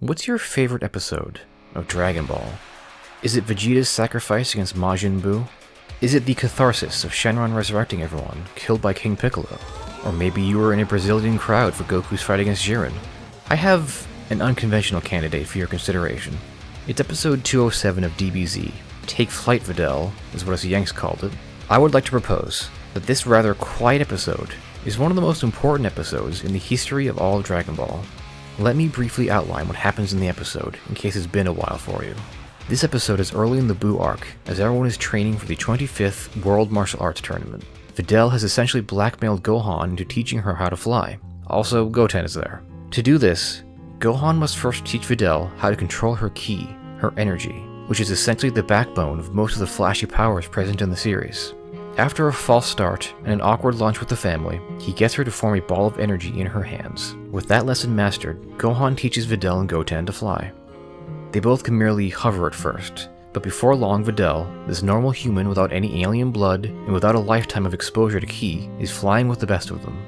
What's your favorite episode of Dragon Ball? Is it Vegeta's sacrifice against Majin Buu? Is it the catharsis of Shenron resurrecting everyone killed by King Piccolo? Or maybe you were in a Brazilian crowd for Goku's fight against Jiren? I have an unconventional candidate for your consideration. It's episode 207 of DBZ, Take Flight Videl, is what us Yanks called it. I would like to propose that this rather quiet episode is one of the most important episodes in the history of all of Dragon Ball. Let me briefly outline what happens in the episode, in case it's been a while for you. This episode is early in the Buu arc, as everyone is training for the 25th World Martial Arts Tournament. Videl has essentially blackmailed Gohan into teaching her how to fly. Also, Goten is there. To do this, Gohan must first teach Videl how to control her ki, her energy, which is essentially the backbone of most of the flashy powers present in the series. After a false start and an awkward lunch with the family, he gets her to form a ball of energy in her hands. With that lesson mastered, Gohan teaches Videl and Goten to fly. They both can merely hover at first, but before long Videl, this normal human without any alien blood and without a lifetime of exposure to ki, is flying with the best of them.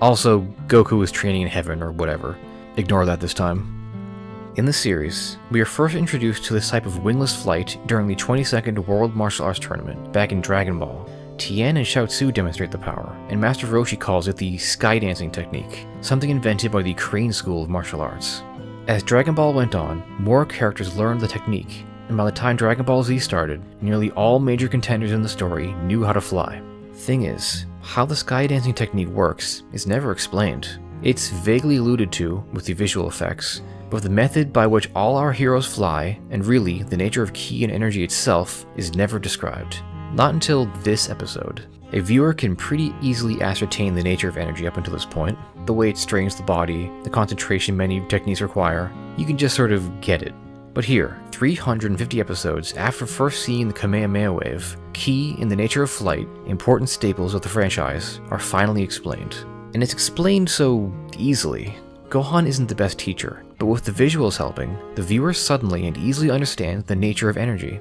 Also, Goku is training in heaven or whatever. Ignore that this time. In the series, we are first introduced to this type of wingless flight during the 22nd World Martial Arts Tournament back in Dragon Ball. Tien and Shao Tzu demonstrate the power, and Master Roshi calls it the sky dancing technique, something invented by the Crane School of Martial Arts. As Dragon Ball went on, more characters learned the technique, and by the time Dragon Ball Z started, nearly all major contenders in the story knew how to fly. Thing is, how the sky dancing technique works is never explained. It's vaguely alluded to with the visual effects, but the method by which all our heroes fly, and really the nature of ki and energy itself, is never described. Not until this episode. A viewer can pretty easily ascertain the nature of energy up until this point, the way it strains the body, the concentration many techniques require. You can just sort of get it. But here, 350 episodes after first seeing the Kamehameha wave, ki and the nature of flight, important staples of the franchise, are finally explained. And it's explained so easily. Gohan isn't the best teacher, but with the visuals helping, the viewer suddenly and easily understands the nature of energy.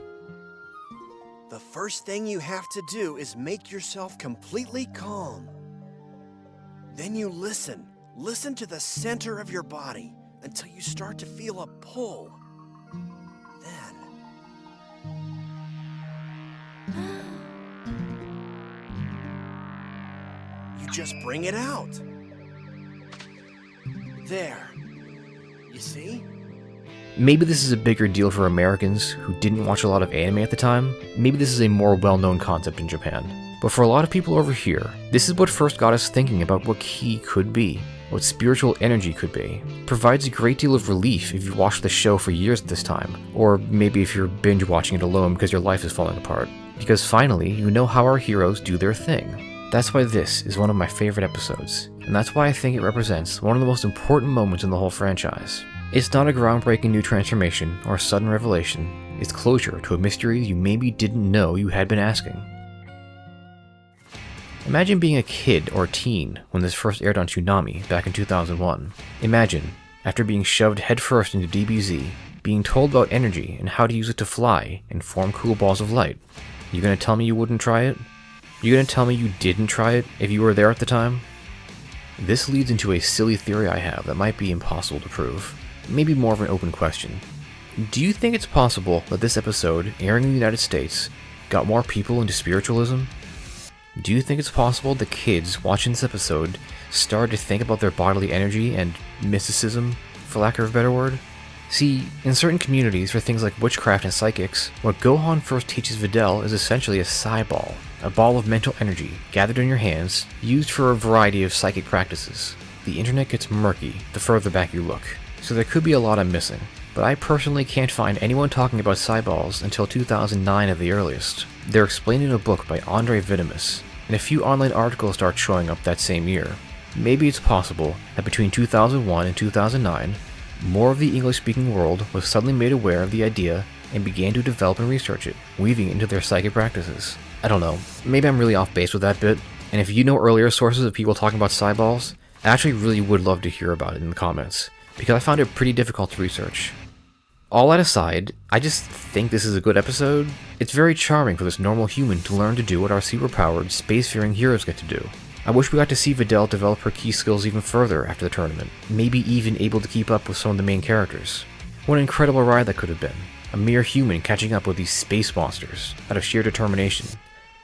The first thing you have to do is make yourself completely calm. Then you listen. Listen to the center of your body until you start to feel a pull. Then... you just bring it out. There. You see? Maybe this is a bigger deal for Americans who didn't watch a lot of anime at the time. Maybe this is a more well-known concept in Japan. But for a lot of people over here, this is what first got us thinking about what ki could be, what spiritual energy could be. It provides a great deal of relief if you watched the show for years at this time, or maybe if you're binge watching it alone because your life is falling apart. Because finally, you know how our heroes do their thing. That's why this is one of my favorite episodes, and that's why I think it represents one of the most important moments in the whole franchise. It's not a groundbreaking new transformation or a sudden revelation, it's closure to a mystery you maybe didn't know you had been asking. Imagine being a kid or teen when this first aired on Toonami back in 2001. Imagine, after being shoved headfirst into DBZ, being told about energy and how to use it to fly and form cool balls of light. You gonna tell me you wouldn't try it? You gonna tell me you didn't try it if you were there at the time? This leads into a silly theory I have that might be impossible to prove. Maybe more of an open question. Do you think it's possible that this episode, airing in the United States, got more people into spiritualism? Do you think it's possible that kids watching this episode started to think about their bodily energy and mysticism, for lack of a better word? See, in certain communities for things like witchcraft and psychics, what Gohan first teaches Videl is essentially a psi ball, a ball of mental energy gathered in your hands, used for a variety of psychic practices. The internet gets murky the further back you look, so there could be a lot I'm missing, but I personally can't find anyone talking about psi balls until 2009 at the earliest. They're explained in a book by Andre Vitamus, and a few online articles start showing up that same year. Maybe it's possible that between 2001 and 2009, more of the English-speaking world was suddenly made aware of the idea and began to develop and research it, weaving it into their psychic practices. I don't know, maybe I'm really off base with that bit, and if you know earlier sources of people talking about psi balls, I actually really would love to hear about it in the comments, because I found it pretty difficult to research. All that aside, I just think this is a good episode. It's very charming for this normal human to learn to do what our superpowered, spacefaring heroes get to do. I wish we got to see Videl develop her ki skills even further after the tournament, maybe even able to keep up with some of the main characters. What an incredible ride that could have been. A mere human catching up with these space monsters out of sheer determination.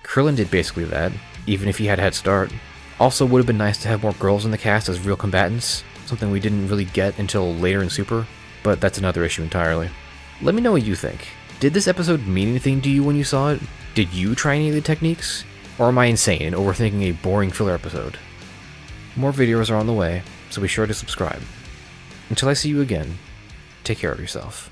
Krillin did basically that, even if he had a head start. Also would have been nice to have more girls in the cast as real combatants, something we didn't really get until later in Super, but that's another issue entirely. Let me know what you think. Did this episode mean anything to you when you saw it? Did you try any of the techniques? Or am I insane and overthinking a boring filler episode? More videos are on the way, so be sure to subscribe. Until I see you again, take care of yourself.